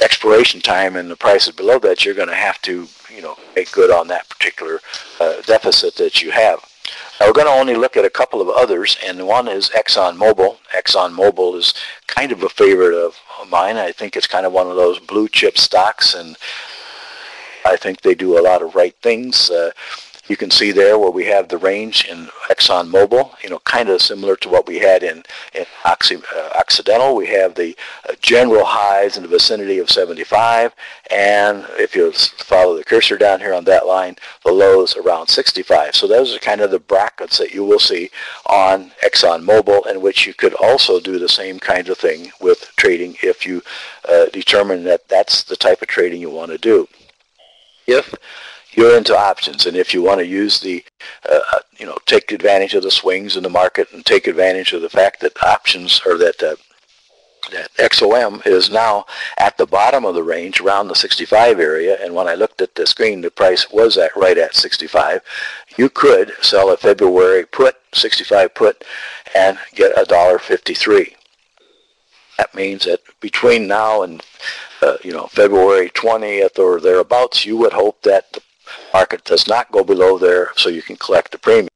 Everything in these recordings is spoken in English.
expiration time and the price is below that, you're going to have to, make good on that particular deficit that you have. Now, we're going to only look at a couple of others, and one is ExxonMobil. ExxonMobil is kind of a favorite of mine. I think it's kind of one of those blue chip stocks, and I think they do a lot of right things. You can see there where we have the range in ExxonMobil, kind of similar to what we had in Occidental. We have the general highs in the vicinity of 75, and if you follow the cursor down here on that line, the lows around 65. So those are kind of the brackets that you will see on ExxonMobil, in which you could also do the same kind of thing with trading if you determine that that's the type of trading you want to do. If you're into options, and if you want to use the, take advantage of the swings in the market and take advantage of the fact that options, or that XOM is now at the bottom of the range around the 65 area, and when I looked at the screen, the price was right at 65, you could sell a February put, 65 put, and get $1.53. That means that between now and February 20th or thereabouts, you would hope that the market does not go below there so you can collect the premium.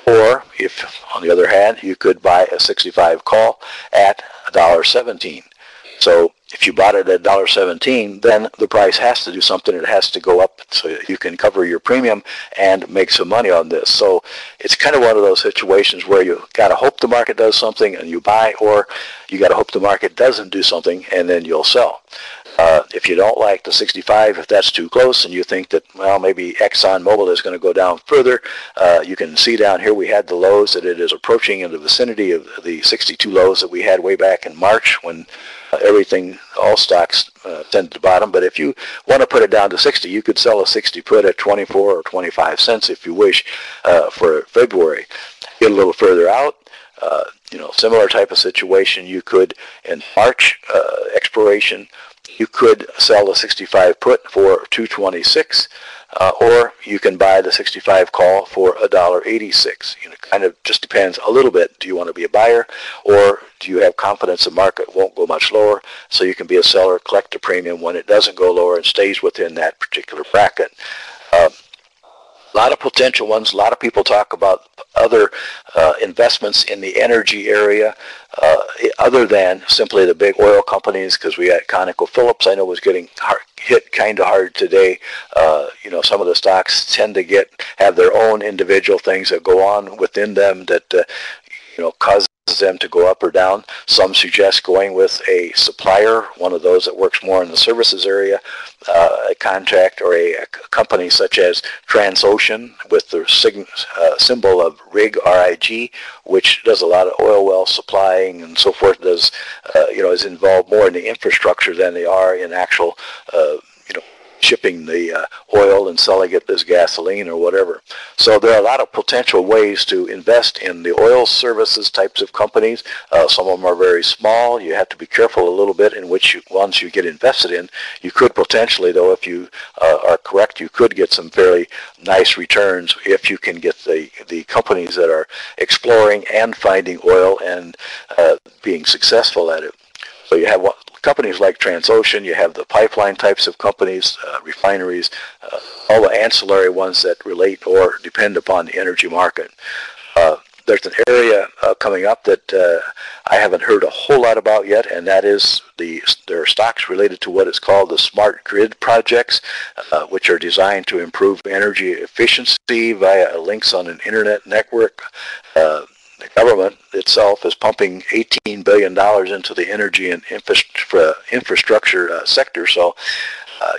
Or if, on the other hand, you could buy a 65 call at $1.17. So if you bought it at $1.17, then the price has to do something. It has to go up so you can cover your premium and make some money on this. So it's kind of one of those situations where you got to hope the market does something and you buy, or you got to hope the market doesn't do something and then you'll sell. If you don't like the 65, if that's too close and you think that, well, maybe ExxonMobil is going to go down further, you can see down here we had the lows that it is approaching in the vicinity of the 62 lows that we had way back in March when all stocks tend to bottom. But if you want to put it down to 60, you could sell a 60 put at 24 or 25 cents if you wish for February. Get a little further out. Similar type of situation. You could, in March expiration, you could sell the 65 put for $2.26, or you can buy the 65 call for $1.86. It kind of just depends a little bit. Do you want to be a buyer, or do you have confidence the market won't go much lower, so you can be a seller, collect a premium when it doesn't go lower and stays within that particular bracket? A lot of potential ones. A lot of people talk about other investments in the energy area other than simply the big oil companies, because we had ConocoPhillips, I know, was getting hit kind of hard today. Some of the stocks tend to have their own individual things that go on within them that cause them to go up or down. Some suggest going with a supplier, one of those that works more in the services area, a contract or a company such as Transocean with the symbol of RIG, R-I-G, which does a lot of oil well supplying and so forth, is involved more in the infrastructure than they are in actual shipping the oil and selling it as gasoline or whatever. So there are a lot of potential ways to invest in the oil services types of companies. Some of them are very small. You have to be careful a little bit in which ones you get invested in. You could potentially, though, if you are correct, you could get some fairly nice returns if you can get the companies that are exploring and finding oil and being successful at it. So you have companies like Transocean, you have the pipeline types of companies, refineries, all the ancillary ones that relate or depend upon the energy market. There's an area coming up that I haven't heard a whole lot about yet, and that is there are stocks related to what is called the smart grid projects, which are designed to improve energy efficiency via links on an internet network. The government itself is pumping $18 billion into the energy and infrastructure sector, so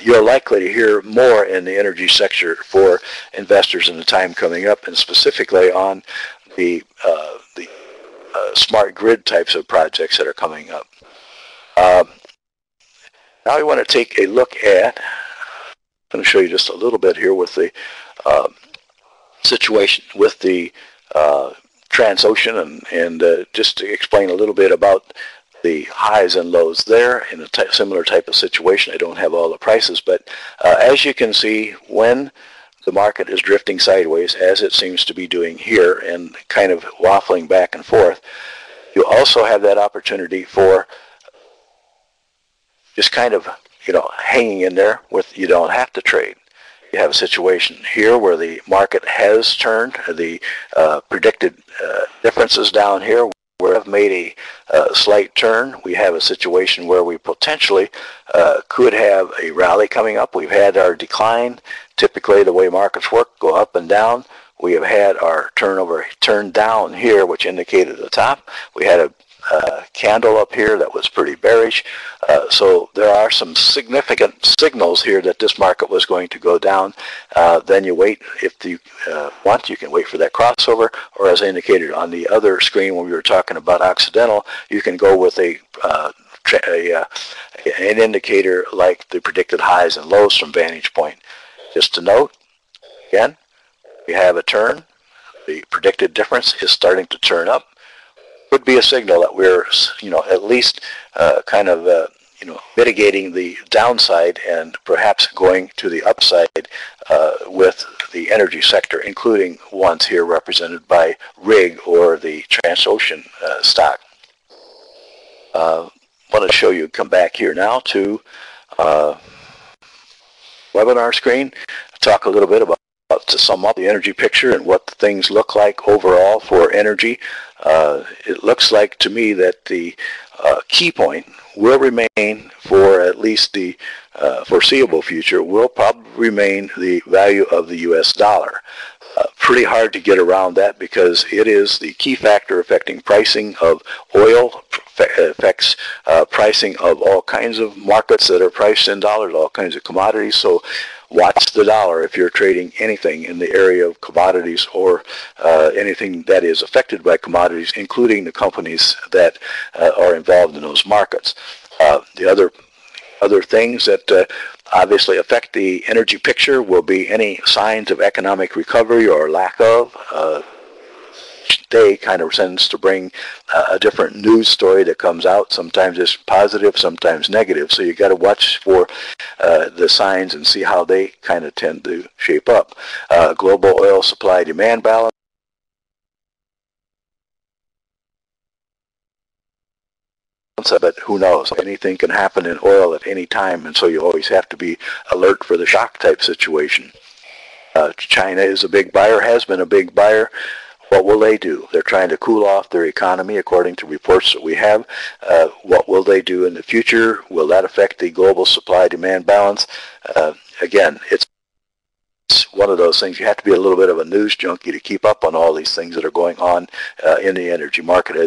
you're likely to hear more in the energy sector for investors in the time coming up, and specifically on the smart grid types of projects that are coming up. Now we want to take a look at, I'm going to show you just a little bit here with the situation with the Transocean, and just to explain a little bit about the highs and lows there in a similar type of situation. I don't have all the prices, but as you can see, when the market is drifting sideways, as it seems to be doing here, and kind of waffling back and forth, You also have that opportunity for just kind of, hanging in there with, you don't have to trade. You have a situation here where the market has turned. The predicted differences down here where we have made a slight turn. We have a situation where we potentially could have a rally coming up. We've had our decline. Typically, the way markets work, go up and down. We have had our turn down here, which indicated the top. We had a candle up here that was pretty bearish. So there are some significant signals here that this market was going to go down. Then you wait. If you want, you can wait for that crossover, or as I indicated on the other screen when we were talking about Occidental, you can go with an indicator like the predicted highs and lows from Vantage Point. Just to note, again, we have a turn. The predicted difference is starting to turn up. Could be a signal that we're, at least mitigating the downside and perhaps going to the upside with the energy sector, including ones here represented by RIG or the Transocean stock. I want to show you, come back here now to webinar screen, talk a little bit about, to sum up the energy picture and what things look like overall for energy. It looks like to me that the key point will remain for at least the foreseeable future will probably remain the value of the U.S. dollar. Pretty hard to get around that because it is the key factor affecting pricing of oil, affects pricing of all kinds of markets that are priced in dollars, all kinds of commodities. So watch the dollar if you're trading anything in the area of commodities or anything that is affected by commodities, including the companies that are involved in those markets. The other things that obviously affect the energy picture will be any signs of economic recovery or lack of. Day kind of tends to bring a different news story that comes out. Sometimes it's positive, sometimes negative. So you got to watch for the signs and see how they kind of tend to shape up. Global oil supply demand balance. But who knows? Anything can happen in oil at any time, and so you always have to be alert for the shock type situation. China is a big buyer, has been a big buyer. What will they do? They're trying to cool off their economy according to reports that we have. What will they do in the future? Will that affect the global supply-demand balance? Again, it's one of those things. You have to be a little bit of a news junkie to keep up on all these things that are going on in the energy market. As